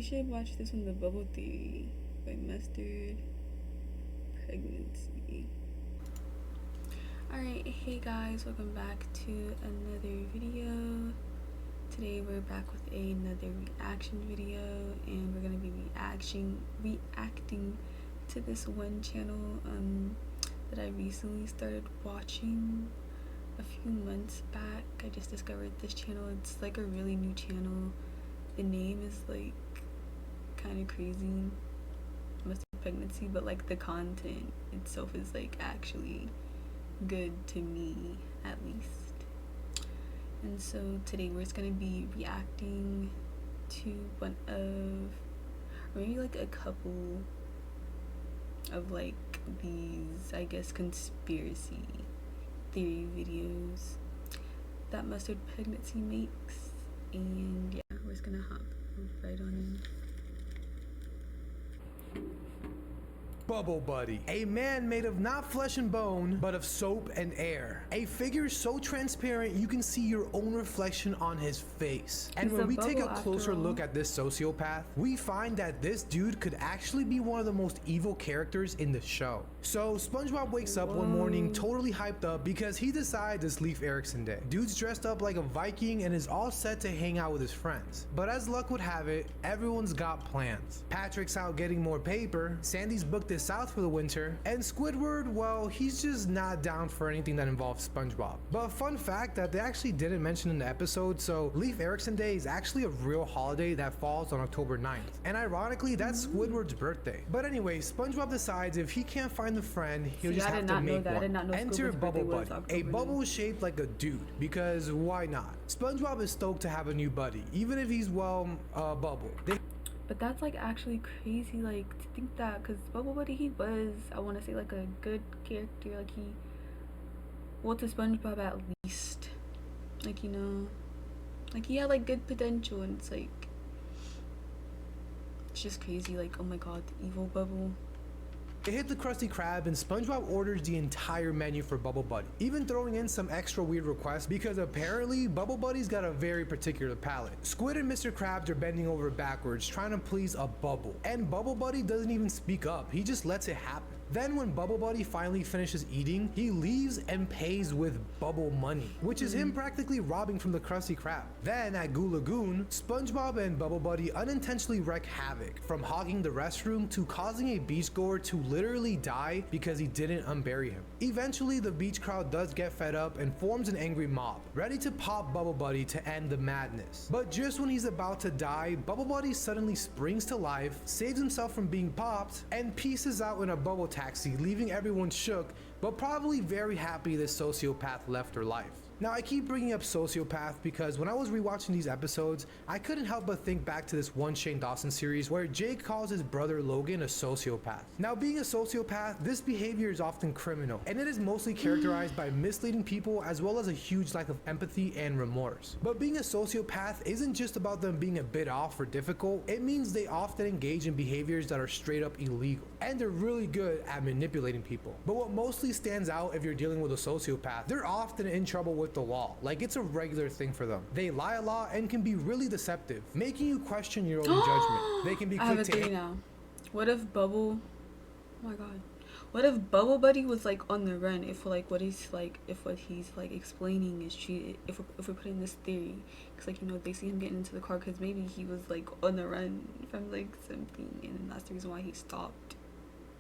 We should watch this one, The Bubble Theory by MustardPregnancy. Alright, hey guys, welcome back to another video. Today we're back with another reaction video, and we're gonna be reacting to this one channel that I recently started watching a few months back. I just discovered this channel. It's like a really new channel. The name is like kind of crazy, MustardPregnancy, but like the content itself is like actually good to me, at least. And so today we're just gonna be reacting to one of, or maybe like a couple of like these, I guess, conspiracy theory videos that MustardPregnancy makes. And yeah, we're just gonna hop right on in. Bubble Buddy, a man made of not flesh and bone, but of soap and air. A figure so transparent you can see your own reflection on his face. And when we take a closer look at this sociopath, we find that this dude could actually be one of the most evil characters in the show. So SpongeBob wakes up one morning totally hyped up because he decides it's Leif Erikson Day. Dude's dressed up like a Viking and is all set to hang out with his friends. But as luck would have it, everyone's got plans. Patrick's out getting more paper, Sandy's booked this south for the winter, and Squidward, well, he's just not down for anything that involves SpongeBob. But fun fact that they actually didn't mention in the episode, so Leif Erikson Day is actually a real holiday that falls on October 9th. And ironically, that's Squidward's birthday. But anyway, SpongeBob decides if he can't find the friend, he'll just have to make one. Enter Bubble Buddy, a bubble shaped like a dude, because why not? SpongeBob is stoked to have a new buddy, even if he's, well, a bubble. But that's like actually crazy, like to think that, because Bubble Buddy, he was, I want to say, like a good character, like he, well, to SpongeBob at least, like, you know, like he had like good potential, and it's like, it's just crazy, like, oh my god, the evil Bubble. They hit the Krusty Krab and SpongeBob orders the entire menu for Bubble Buddy, even throwing in some extra weird requests because apparently Bubble Buddy's got a very particular palate. Squid and Mr. Krabs are bending over backwards trying to please a bubble, and Bubble Buddy doesn't even speak up, he just lets it happen. Then when Bubble Buddy finally finishes eating, he leaves and pays with bubble money, which is him practically robbing from the Krusty Krab. Then at Goo Lagoon, SpongeBob and Bubble Buddy unintentionally wreak havoc, from hogging the restroom to causing a beachgoer to literally die because he didn't unbury him. Eventually, the beach crowd does get fed up and forms an angry mob, ready to pop Bubble Buddy to end the madness. But just when he's about to die, Bubble Buddy suddenly springs to life, saves himself from being popped, and pieces out in a bubble taxi, leaving everyone shook, but probably very happy this sociopath left her life. Now, I keep bringing up sociopath because when I was rewatching these episodes, I couldn't help but think back to this one Shane Dawson series where Jake calls his brother Logan a sociopath. Now, being a sociopath, this behavior is often criminal, and it is mostly characterized by misleading people as well as a huge lack of empathy and remorse. But being a sociopath isn't just about them being a bit off or difficult, it means they often engage in behaviors that are straight up illegal, and they're really good at manipulating people. But what mostly stands out if you're dealing with a sociopath, they're often in trouble with the law. Like, it's a regular thing for them. They lie a lot and can be really deceptive, making you question your own judgment. They can be quick to now. What if Bubble, oh my god, what if Bubble Buddy was like on the run, if like what he's like, if what he's like explaining is true, if we're putting this theory, because like, you know, they see him getting into the car because maybe he was like on the run from like something, and that's the reason why he stopped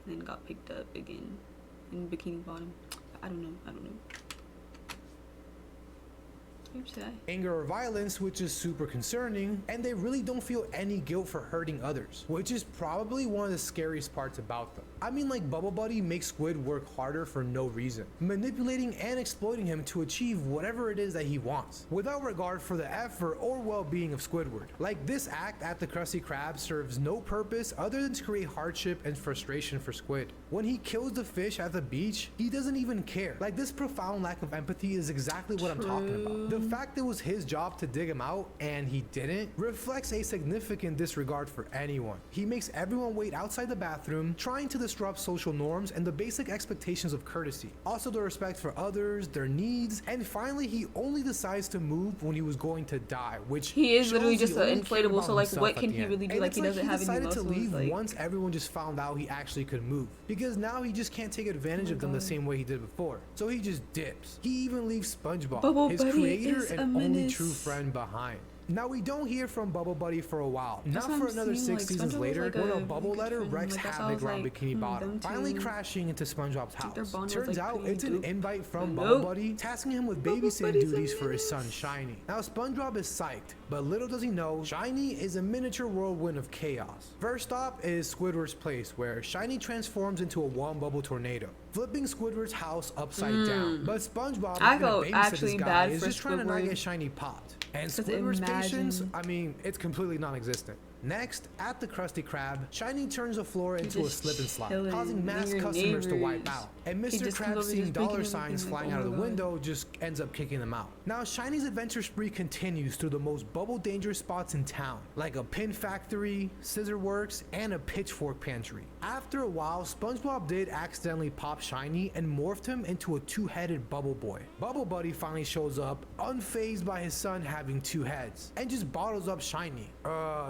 and then got picked up again in Bikini Bottom. I don't know. anger or violence, which is super concerning, and they really don't feel any guilt for hurting others, which is probably one of the scariest parts about them. I mean, like, Bubble Buddy makes Squid work harder for no reason, manipulating and exploiting him to achieve whatever it is that he wants, without regard for the effort or well-being of Squidward. Like, this act at the Krusty Krab serves no purpose other than to create hardship and frustration for Squid. When he kills the fish at the beach, he doesn't even care. Like, this profound lack of empathy is exactly what I'm talking about. The The fact it was his job to dig him out and he didn't reflects a significant disregard for anyone. He makes everyone wait outside the bathroom, trying to disrupt social norms and the basic expectations of courtesy. Also the respect for others, their needs, and finally he only decides to move when he was going to die, which he is shows literally just he only an cared inflatable, about so like himself what at can the he end. really do? And Like it's he doesn't have any decided muscles. to leave Like, once everyone just found out he actually could move, because now he just can't take advantage of them the same way he did before. So he just dips. He even leaves SpongeBob, Bubble his Buddy creator is and a only menace. true friend, behind. Now we don't hear from Bubble Buddy for a while, That's not what for I'm another saying, 6 like, seasons SpongeBob was, later, like, when a a really bubble good letter friend. wreaks Like, that's why I havoc was around like, Bikini Bottom, them finally two. crashing into SpongeBob's think their house. bond was, Turns like, out pretty it's an dope. invite from But Bubble nope. Buddy, tasking him with Bubble babysitting Buddy's a duties for his son menace. Shiny. Now SpongeBob is psyched, but little does he know, Shiny is a miniature whirlwind of chaos. First stop is Squidward's place, where Shiny transforms into a one bubble tornado, flipping Squidward's house upside down. But SpongeBob, I who's gonna felt babysit actually this guy, bad is for just trying to not Squidward. get Shiny popped. And 'Cause Squidward's imagine- patience, I mean, it's completely non-existent. Next, at the Krusty Krab, Shiny turns the floor into a just slip and slide, chilling, causing mass near your customers to wipe neighbors. out. And He Mr. just comes Krab, over seeing just dollar breaking signs everything, flying like, out oh of the my God. window, just ends up kicking them out. Now Shiny's adventure spree continues through the most bubble dangerous spots in town, like a pin factory, scissor works, and a pitchfork pantry. After a while, SpongeBob did accidentally pop Shiny and morphed him into a two-headed Bubble Boy. Bubble Buddy finally shows up, unfazed by his son having two heads, and just bottles up Shiny.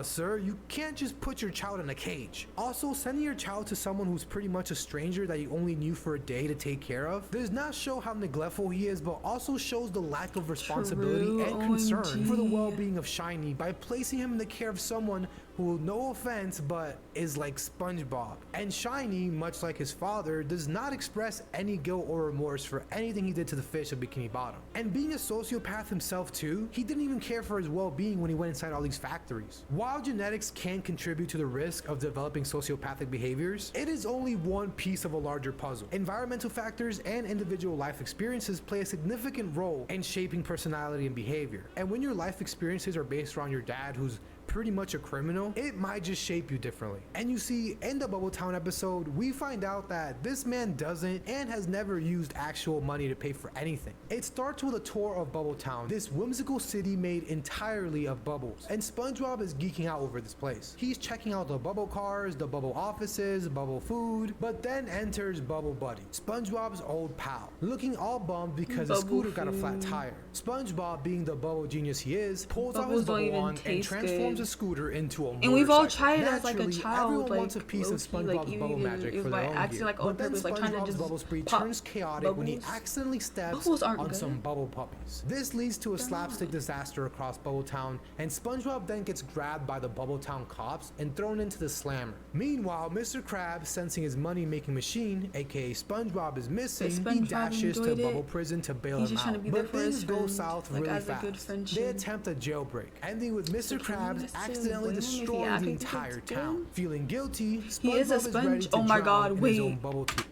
Sir, you can't just put your child in a cage. Also, sending your child to someone who's pretty much a stranger that you only knew for a day to take care of does not show how neglectful he is, but also shows the lack of responsibility True, and concern for the OMG. well-being of Shiny by placing him in the care of someone who, no offense, but is like SpongeBob. And Shiny, much like his father, does not express any guilt or remorse for anything he did to the fish of Bikini Bottom. And being a sociopath himself too, he didn't even care for his well-being when he went inside all these factories. While genetics can contribute to the risk of developing sociopathic behaviors, it is only one piece of a larger puzzle. Environmental factors and individual life experiences play a significant role in shaping personality and behavior. And when your life experiences are based around your dad, who's pretty much a criminal, it might just shape you differently. And you see, in the Bubble Town episode, we find out that this man doesn't and has never used actual money to pay for anything. It starts with a tour of Bubble Town, this whimsical city made entirely of bubbles. And SpongeBob is geeking out over this place. He's checking out the bubble cars, the bubble offices, bubble food, but then enters Bubble Buddy, SpongeBob's old pal, looking all bummed because his Bubble scooter got a flat food. tire. SpongeBob, being the bubble genius he is, pulls out Bubbles his don't bubble even wand and taste transforms good. a scooter into a And we've all motorcycle. tried it as like a Naturally, child, everyone like wants a piece of low-key, like, SpongeBob's you bubble even- magic it was for by their own accident, gear. like, on But then purpose, like, trying to SpongeBob's just bubble spree pop turns chaotic when he bubbles. accidentally steps Bubbles aren't on good. some bubble puppies. This leads to a slapstick disaster across Bubble Town, and SpongeBob then gets grabbed by the Bubble Town cops and thrown into the slammer. Meanwhile, Mr. Krabs, sensing his money-making machine, aka SpongeBob, is missing, he SpongeBob dashes to enjoyed it. Bubble Prison to bail He's him just trying to out. be there But for his things go friend, south like, really as a good fast. friendship. They attempt a jailbreak, ending with Mr. So can we Krabs necessarily accidentally blame him if he destroying the acted entire good? town. Feeling guilty, He is a SpongeBob is ready sponge. to Oh my drown God, in his wait. own bubble tea.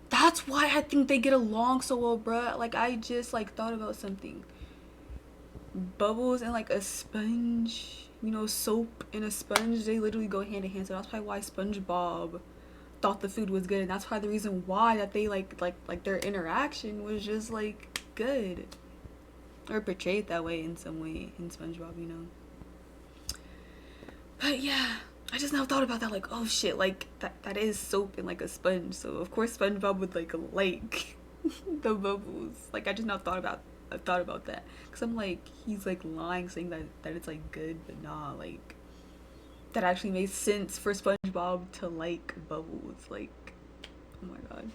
That's why I think they get along so well, bruh. Like, I just, like, thought about something. Bubbles and, like, a sponge, you know, soap and a sponge, they literally go hand in hand. So that's probably why SpongeBob thought the food was good. And that's probably the reason why that they, like their interaction was just, like, good. Or portrayed that way in some way in SpongeBob, you know. But, yeah. I just now thought about that, like, oh shit, like, that is soap and, like, a sponge. So, of course, SpongeBob would, like the bubbles. Like, I just now thought about that. Because I'm like, he's, like, lying, saying that it's, like, good, but nah, like, that actually made sense for SpongeBob to like bubbles. Like, oh my God.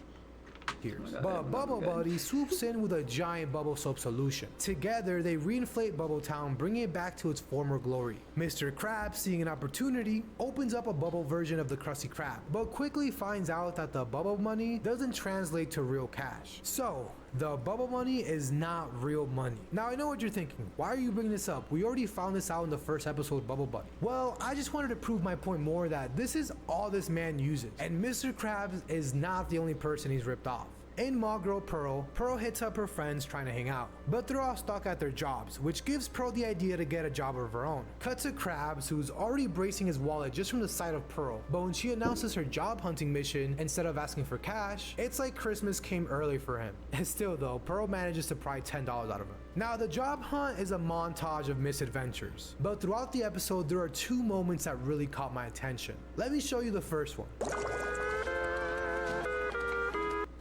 Years. Oh my God, But oh my Bubble God. Buddy swoops in with a giant bubble soap solution. Together, they reinflate Bubble Town, bringing it back to its former glory. Mr. Krabs, seeing an opportunity, opens up a bubble version of the Krusty Krab, but quickly finds out that the bubble money doesn't translate to real cash. So, the bubble money is not real money. Now, I know what you're thinking. Why are you bringing this up? We already found this out in the first episode of Bubble Buddy. Well, I just wanted to prove my point more that this is all this man uses, and Mr. Krabs is not the only person he's ripped off. In Mall Girl Pearl, Pearl hits up her friends trying to hang out, but they're all stuck at their jobs, which gives Pearl the idea to get a job of her own. Cut to Krabs, who's already bracing his wallet just from the sight of Pearl, but when she announces her job hunting mission, instead of asking for cash, it's like Christmas came early for him. And still though, Pearl manages to pry $10 out of him. Now the job hunt is a montage of misadventures, but throughout the episode there are two moments that really caught my attention. Let me show you the first one.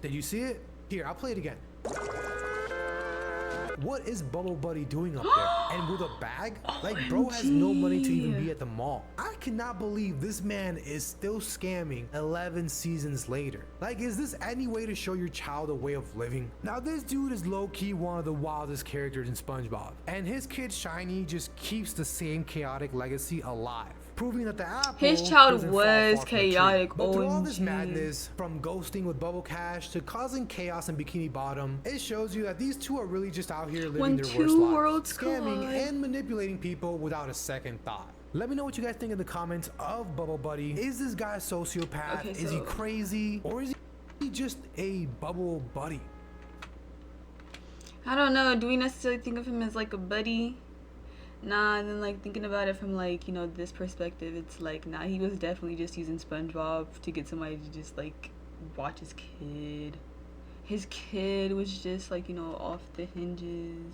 Did you see it? Here, I'll play it again. What is Bubble Buddy doing up there? And with a bag? Like, bro has no money to even be at the mall. I cannot believe this man is still scamming 11 seasons later. Like, is this any way to show your child a way of living? Now, this dude is low-key one of the wildest characters in SpongeBob, and his kid Shiny just keeps the same chaotic legacy alive, proving that the apple His child doesn't fall was far from the tree. chaotic. But through all this OMG. madness, from ghosting with Bubble Cash to causing chaos in Bikini Bottom, it shows you that these two are really just out here living When their two worst lives, worlds scamming collide. and manipulating people without a second thought. Let me know what you guys think in the comments of Bubble Buddy. Is this guy a sociopath? Okay, Is he so- crazy? Or is he just a Bubble Buddy? I don't know. Do we necessarily think of him as like a buddy? Nah, and then like thinking about it from like, you know, this perspective, it's like, nah, he was definitely just using SpongeBob to get somebody to just like watch his kid. His kid was just like, you know, off the hinges.